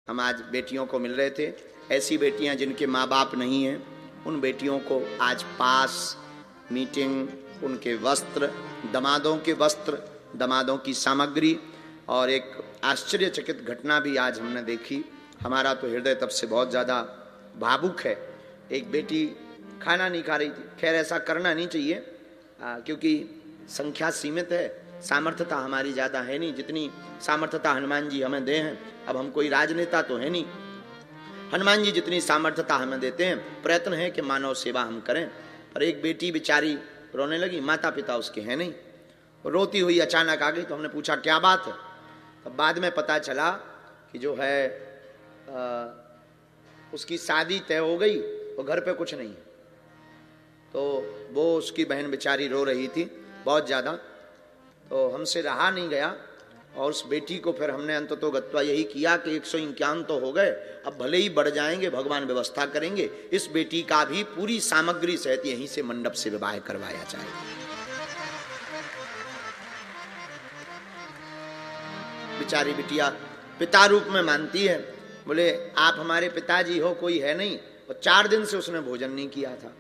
हम आज बेटियों को मिल रहे थे, ऐसी बेटियां जिनके माँ बाप नहीं हैं, उन बेटियों को आज पास, मीटिंग, उनके वस्त्र, दामादों के वस्त्र, दामादों की सामग्री और एक आश्चर्यचकित घटना भी आज हमने देखी। हमारा तो हृदय तब से बहुत ज़्यादा भावुक है। एक बेटी खाना नहीं खा रही थी। खैर ऐसा करना नहीं चाहिए क्योंकि संख्या सीमित है, सामर्थ्यता हमारी ज़्यादा है नहीं, जितनी सामर्थ्यता हनुमान जी हमें दे हैं। अब हम कोई राजनेता तो है नहीं, हनुमान जी जितनी सामर्थ्यता हमें देते हैं, प्रयत्न है कि मानव सेवा हम करें। पर एक बेटी बेचारी रोने लगी, माता पिता उसके हैं नहीं, रोती हुई अचानक आ गई। तो हमने पूछा क्या बात है। तब बाद में पता चला कि जो है उसकी शादी तय हो गई और घर पे कुछ नहीं है। तो वो उसकी बहन बेचारी रो रही थी बहुत ज़्यादा। तो हमसे रहा नहीं गया और उस बेटी को फिर हमने अंततोगत्वा यही किया कि 151 तो हो गए, अब भले ही बढ़ जाएंगे, भगवान व्यवस्था करेंगे, इस बेटी का भी पूरी सामग्री सहित यहीं से मंडप से विवाह करवाया जाए। बेचारी बिटिया पिता रूप में मानती है, बोले आप हमारे पिताजी हो, कोई है नहीं। और 4 दिन से उसने भोजन नहीं किया था।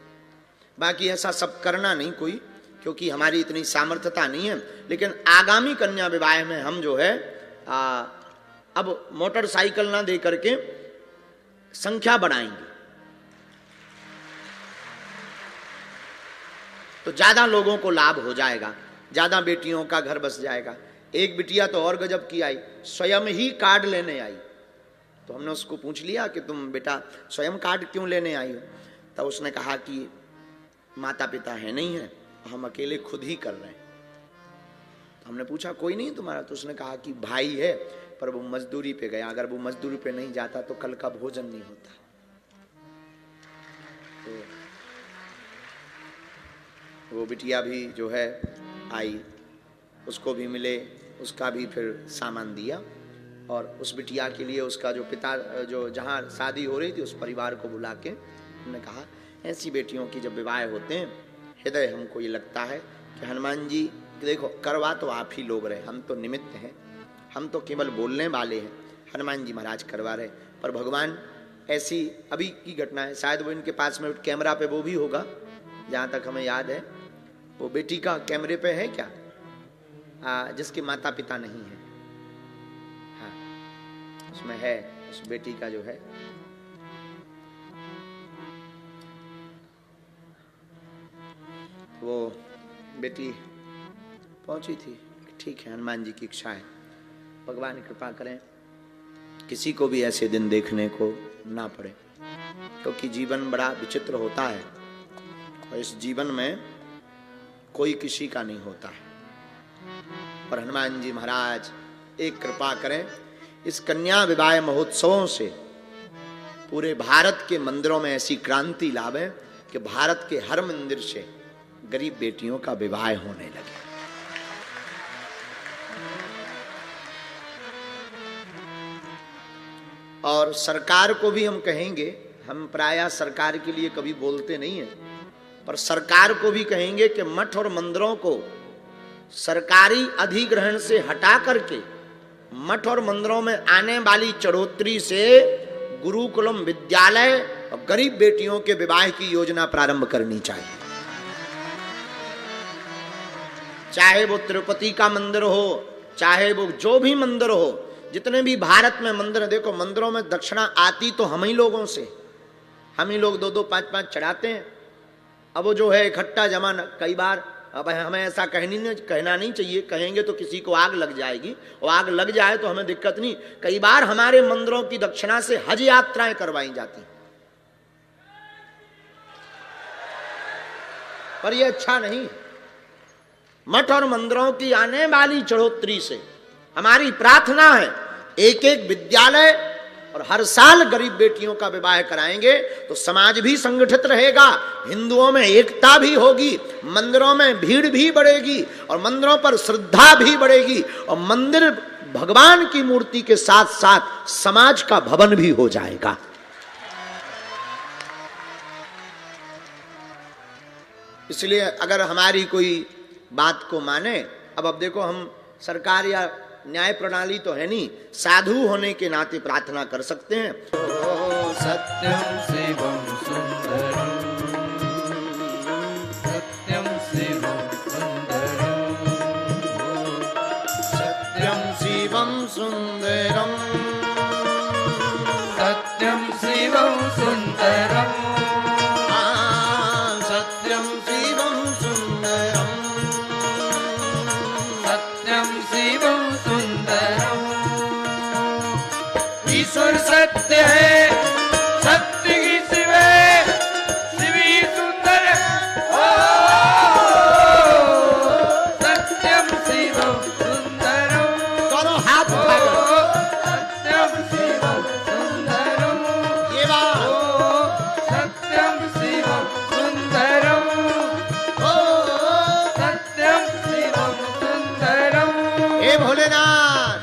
बाकी ऐसा सब करना नहीं कोई, क्योंकि हमारी इतनी सामर्थ्यता नहीं है। लेकिन आगामी कन्या विवाह में हम जो है अब मोटरसाइकिल ना दे करके संख्या बढ़ाएंगे, तो ज्यादा लोगों को लाभ हो जाएगा, ज्यादा बेटियों का घर बस जाएगा। एक बिटिया तो और गजब की आई, स्वयं ही कार्ड लेने आई। तो हमने उसको पूछ लिया कि तुम बेटा स्वयं कार्ड क्यों लेने आई हो। तब उसने कहा कि माता पिता है नहीं है, हम अकेले खुद ही कर रहे हैं। तो हमने पूछा कोई नहीं तुम्हारा। तो उसने कहा कि भाई है पर वो मजदूरी पे गया, अगर वो मजदूरी पे नहीं जाता तो कल का भोजन नहीं होता। तो वो बिटिया भी जो है आई, उसको भी मिले, उसका भी फिर सामान दिया। और उस बिटिया के लिए उसका जो पिता, जो जहाँ शादी हो रही थी, उस परिवार को बुला के हमने कहा ऐसी बेटियों की जब विवाह होते हैं, हृदय हमको ये लगता है कि हनुमान जी देखो करवा तो आप ही लोग रहे, हम तो निमित्त हैं, हम तो केवल बोलने वाले हैं। हनुमान जी महाराज करवा रहे, पर भगवान ऐसी अभी की घटना है, शायद वो इनके पास में कैमरा पे वो भी होगा, जहाँ तक हमें याद है वो बेटी का कैमरे पे है क्या, जिसके माता पिता नहीं है। हाँ उसमें है, उस बेटी का जो है वो बेटी पहुंची थी। ठीक है, हनुमान जी की इच्छा है, भगवान कृपा करें किसी को भी ऐसे दिन देखने को ना पड़े, क्योंकि जीवन बड़ा विचित्र होता है और इस जीवन में कोई किसी का नहीं होता है। पर हनुमान जी महाराज एक कृपा करें, इस कन्या विवाह महोत्सवों से पूरे भारत के मंदिरों में ऐसी क्रांति लावे कि भारत के हर मंदिर से गरीब बेटियों का विवाह होने लगे। और सरकार को भी हम कहेंगे, हम प्रायः सरकार के लिए कभी बोलते नहीं है, पर सरकार को भी कहेंगे कि मठ और मंदिरों को सरकारी अधिग्रहण से हटा करके मठ और मंदिरों में आने वाली चढ़ोतरी से गुरुकुलम विद्यालय और गरीब बेटियों के विवाह की योजना प्रारंभ करनी चाहिए। चाहे वो तिरुपति का मंदिर हो, चाहे वो जो भी मंदिर हो, जितने भी भारत में मंदिर, देखो मंदिरों में दक्षिणा आती तो हम ही लोगों से, हम ही लोग 2-2, 5-5 चढ़ाते हैं। अब वो जो है इकट्ठा जमा, कई बार अब हमें ऐसा कहना नहीं चाहिए, कहेंगे तो किसी को आग लग जाएगी, और आग लग जाए तो हमें दिक्कत नहीं। कई बार हमारे मंदिरों की दक्षिणा से हज यात्राएं करवाई जाती, पर यह अच्छा नहीं। मठ और मंदिरों की आने वाली चढ़ोतरी से हमारी प्रार्थना है एक एक विद्यालय और हर साल गरीब बेटियों का विवाह कराएंगे तो समाज भी संगठित रहेगा, हिंदुओं में एकता भी होगी, मंदिरों में भीड़ भी बढ़ेगी और मंदिरों पर श्रद्धा भी बढ़ेगी, और मंदिर भगवान की मूर्ति के साथ साथ समाज का भवन भी हो जाएगा। इसलिए अगर हमारी कोई बात को माने, अब देखो हम सरकार या न्याय प्रणाली तो है नहीं, साधु होने के नाते प्रार्थना कर सकते हैं। सत्यम शिवम सुंदरम, सत्यम शिवम सुंदरम, सत्यम शिवम सुंदरम, सत्यम शिवम सुंदरम, सत्यम शिवम सुंदरम, सत्यम शिवम सुंदरम। ईश्वर सत्य है, सत्य ही शिव है, शिव ही सुंदर है। ओ सत्यम शिवम सुंदरम, दोनों हाथ उठाकर सत्यम शिवम सुंदरम, ये बात सत्यम शिवम सुंदरम, सत्यम शिवम सुंदरम। हे भोलेनाथ,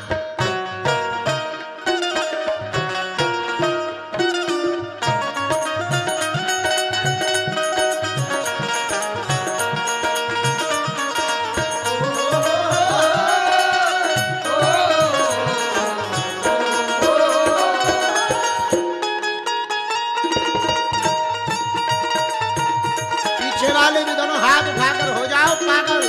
पीछे वाले भी दोनों हाथ उठाकर हो जाओ पागल।